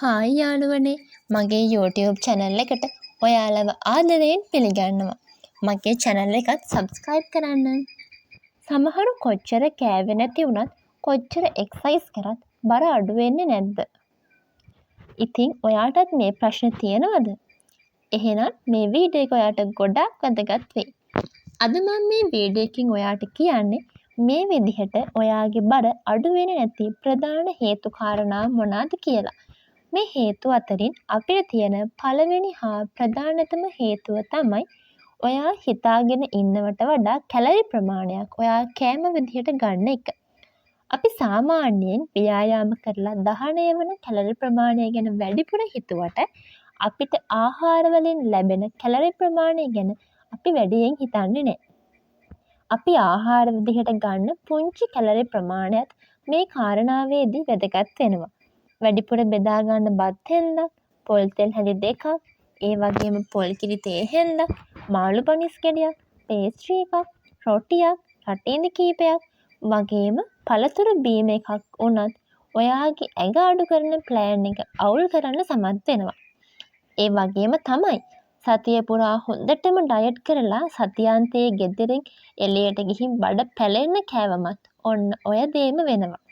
Hi යාළුවනේ මගේ YouTube channel එකට ඔයාලව ආදරයෙන් පිළිගන්නවා. මගේ channel එකත් subscribe කරන්න. සමහරු කොච්චර කෑවේ නැති වුණත් කොච්චර exercise කරත් බර අඩු වෙන්නේ නැද්ද? ඉතින් ඔයාටත් මේ ප්‍රශ්න තියෙනවද? එහෙනම් මේ වීඩියෝ එක ඔයාට ගොඩාක් වැදගත් වෙයි. අද මම මේ වීඩියෝ එකකින් ඔයාට කියන්නේ මේ විදිහට ඔයාගේ බර අඩු වෙන්නේ නැති ප්‍රධාන හේතු කාරණා මොනවාද කියලා. මේ හේතු අතරින් අපිට තියෙන පළවෙනි හා ප්‍රධානතම හේතුව තමයි ඔයා හිතාගෙන ඉන්නවට වඩා කැලරි ප්‍රමාණයක් ඔයා කෑම විදිහට ගන්න එක. අපි සාමාන්‍යයෙන් ව්‍යායාම කරලා දහනය වන කැලරි ප්‍රමාණය ගැන වැඩිපුර හිතුවට අපිට ආහාර වලින් ලැබෙන කැලරි ප්‍රමාණය ගැන අපි වැඩියෙන් හිතන්නේ නැහැ. අපි ආහාර විදිහට ගන්න පුංචි කැලරි ප්‍රමාණයත් මේ කාරණාවේදී වැදගත් වෙනවා. වැඩිපුර බෙදා ගන්න බත් හෙල්ලක්, පොල් තෙල් හැලි 2ක්, ඒ වගේම පොල් කිරි තේ හෙල්ලක්, මාළු පනිස් ගෙඩියක්, පේස්ට්‍රි එකක්, රොටියක්, රටින්දි කීපයක් වගේම පළතුරු බීම එකක් උනත් ඔයාගේ ඇඟ අඩු කරන ප්ලෑන් එක අවුල් කරන්න සමත් වෙනවා. ඒ වගේම තමයි සතිය පුරා හොඳටම ඩයට් කරලා සතියාන්තයේ ගෙදරින් එළියට ගිහින් බඩ පැලෙන්න කෑවමත් ඔන්න ඔය දේම වෙනවා.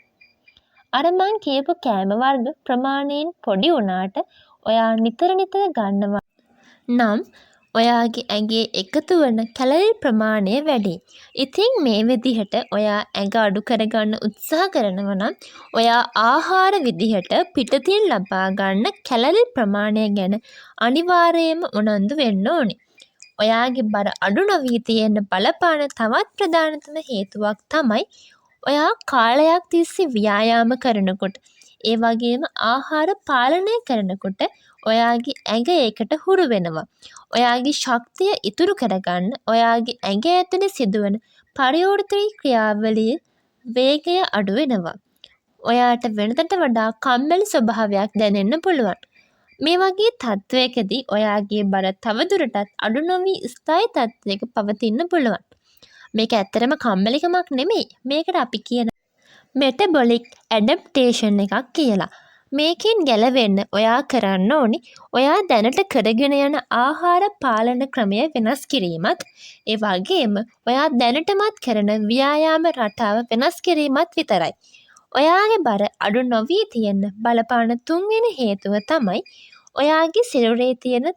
අර මං කියපු කෑම වර්ග ප්‍රමාණයෙන් පොඩි වුණාට ඔයා නිතර ගන්නවා නම් ඔයාගේ ඇඟේ එකතු වන කැලරි ප්‍රමාණය වැඩි. ඉතින් මේ විදිහට ඔයා ඇඟ අඩු කරගන්න උත්සාහ කරනවා නම් ඔයා ආහාර විදිහට පිටතින් ලබා ගන්න කැලරි ප්‍රමාණය ගැන අනිවාර්යයෙන්ම උනන්දු වෙන්න ඕනේ. ඔයාගේ බර අඩු නොවී තියෙන්න බලපාන තවත් ප්‍රධානතම හේතුවක් තමයි ඔයා කාලයක් තිස්සේ ව්‍යායාම කරනකොට ඒ වගේම ආහාර පාලනය කරනකොට ඔයාගේ ඇඟ ඒකට හුරු වෙනවා. ඔයාගේ ශක්තිය ඉතුරු කරගන්න ඔයාගේ ඇඟ ඇතුලේ සිදුවන පරිවර්තන ක්‍රියාවලිය වේගය අඩු වෙනවා. ඔයාට වෙනදට වඩා කම්මැලි ස්වභාවයක් දැනෙන්න පුළුවන්. මේ වගේ තත්වයකදී ඔයාගේ බර තවදුරටත් අඩු නොවි ස්ථායී තත්වයක පවතින්න පුළුවන්. මේක ඇත්තරම කම්මැලිකමක් නෙමෙයි. මේකට අපි කියන මෙටබොලික් ඇඩැප්ටේෂන් එකක් කියලා. මේකෙන් ගැලවෙන්න ඔයා කරන්න ඕනි ඔයා දැනට කරගෙන යන ආහාර පාලන ක්‍රමය වෙනස් කිරීමත් ඒ වගේම ඔයා දැනටමත් කරන ව්‍යායාම රටාව වෙනස් කිරීමත් විතරයි. ඔයාගේ බර අඩු නොවී තියෙන්න බලපාන තුන්වෙනි හේතුව තමයි ඔයාගේ සිරුරේ තියෙන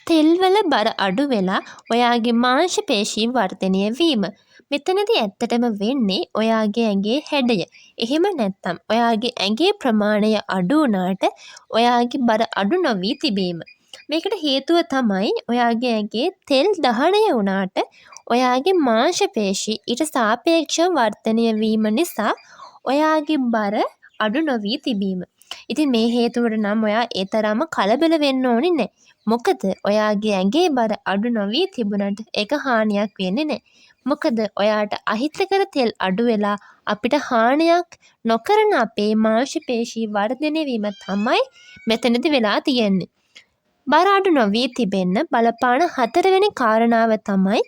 තෙල්වල බර අඩු වෙලා ඔයාගේ මාංශ පේශී වර්ධනය වීම. මෙතනදී ඇත්තටම වෙන්නේ ඔයාගේ ඇඟේ හැඩය. එහෙම නැත්නම් ඔයාගේ ඇඟේ ප්‍රමාණය අඩු වුණාට ඔයාගේ බර අඩු නොවී තිබීම. මේකට හේතුව තමයි ඔයාගේ ඇඟේ තෙල් දහනය වුණාට ඔයාගේ මාංශ පේශී ඊට සාපේක්ෂව වර්ධනය වීම නිසා ඔයාගේ බර අඩු නොවී තිබීම. ඉතින් මේ හේතුවට නම් ඔයා ඒ තරම්ම කලබල වෙන්න ඕනේ නැහැ. මොකද ඔයාගේ ඇඟේ බර අඩු නොවී තිබුණට ඒක හානියක් වෙන්නේ නැහැ. මොකද ඔයාට අහිතකර තෙල් අඩු වෙලා අපිට හානියක් නොකරන අපේ මාංශ පේශී වර්ධනය වීම තමයි මෙතනදි වෙලා තියෙන්නේ. බර අඩු නොවී තිබෙන්න බලපාන හතරවෙනි කාරණාව තමයි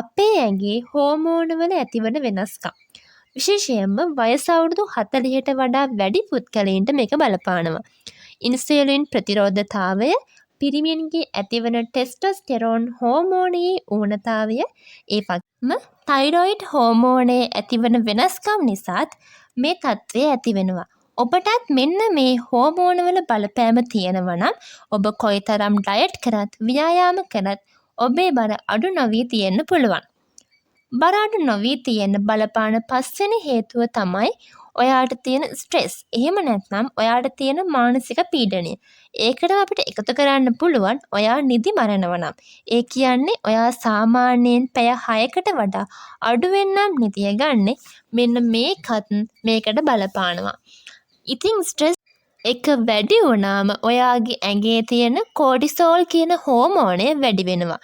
අපේ ඇඟේ හෝමෝන වල ඇතිවන වෙනස්කම්. විශේෂයෙන්ම වයස අවුරුදු 40ට වඩා වැඩි පුද්ගලයන්ට මේක බලපානවා. ඉන්සුලින් ප්‍රතිරෝධතාවය, පිරිමින්ගේ ඇතිවන ටෙස්ටොස්ටෙරෝන් හෝමෝනයේ ඌනතාවය, ඒ වගේම තයිරොයිඩ් හෝමෝනයේ ඇතිවන වෙනස්කම් නිසාත් මේ තත්ත්වය ඇති වෙනවා. ඔබටත් මෙන්න මේ හෝමෝනවල බලපෑම තියෙනවා නම් ඔබ කොයිතරම් ඩයට් කරත් ව්‍යායාම කරත් ඔබේ බර අඩු නොවී තියෙන්න පුළුවන්. බර අඩු නොවී තියෙන්න බලපාන පස්වෙනි හේතුව තමයි ඔයාට තියෙන ස්ට්‍රෙස්. එහෙම නැත්නම් ඔයාට තියෙන මානසික පීඩනය. ඒකට අපිට එකතු කරන්න පුළුවන් ඔයා නිදි මරනවා නම්. ඒ කියන්නේ ඔයා සාමාන්‍යයෙන් පැය 6කට වඩා අඩුවෙන් නම් නිදිය ගන්නෙ. මෙන්න මේකට බලපානවා. ඉතින් ස්ට්‍රෙස් එක වැඩි වුණාම ඔයාගේ ඇඟේ තියෙන කෝටිසෝල් කියන හෝමෝනය වැඩි වෙනවා.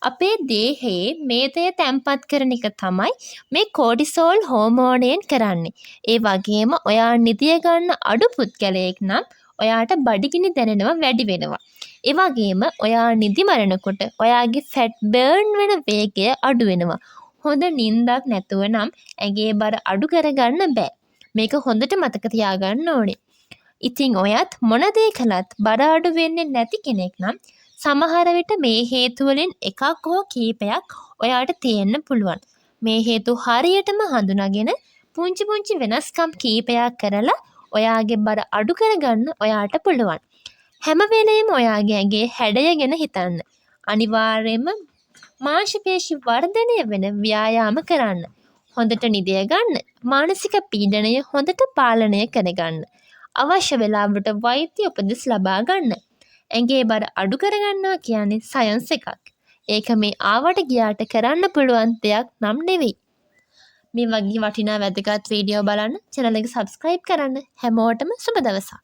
අපේ දේහයේ මේදය තැන්පත් කරන එක තමයි මේ කෝටිසෝල් හෝමෝනයෙන් කරන්නේ. ඒ වගේම ඔයා නිදිය ගන්න අඩු පුද්ගලයෙක් නම් ඔයාට බඩගිනි දැනෙනවා වැඩි වෙනවා. ඒ වගේම ඔයා නිදි මරනකොට ඔයාගේ ෆැට් බර්න් වෙන වේගය අඩු වෙනවා. හොඳ නිින්දක් නැතුව නම් ඇඟේ බර අඩු කරගන්න බෑ. මේක හොඳට මතක තියාගන්න ඕනේ. ඉතින් ඔයත් මොන දේ කළත් බර අඩු වෙන්නේ නැති කෙනෙක් නම් සමහර විට මේ හේතු වලින් එකක් හෝ කීපයක් ඔයාට තියෙන්න පුළුවන්. මේ හේතු හරියටම හඳුනාගෙන පුංචි පුංචි වෙනස්කම් කීපයක් කරලා ඔයාගේ බර අඩු කරගන්න ඔයාට පුළුවන්. හැම වෙලේම ඔයාගේ ඇඟේ හැඩය ගැන හිතන්න. අනිවාර්යයෙන්ම මාංශපේශි වර්ධනය වෙන ව්‍යායාම කරන්න. හොඳට නිදය ගන්න. මානසික පීඩනය හොඳට පාලනය කරගන්න. අවශ්‍ය වෙලාවට වෛද්‍ය උපදෙස් ලබා ගන්න. ඇඟේ බර අඩු කරගන්නවා කියන්නේ සයන්ස් එකක්. ඒක මේ ආවට ගියාට කරන්න පුළුවන් දෙයක් නම් නෙවෙයි. මේ වගේ වටිනා වැදගත් වීඩියෝ බලන්න channel එක subscribe කරන්න. හැමෝටම සුබ දවසක්.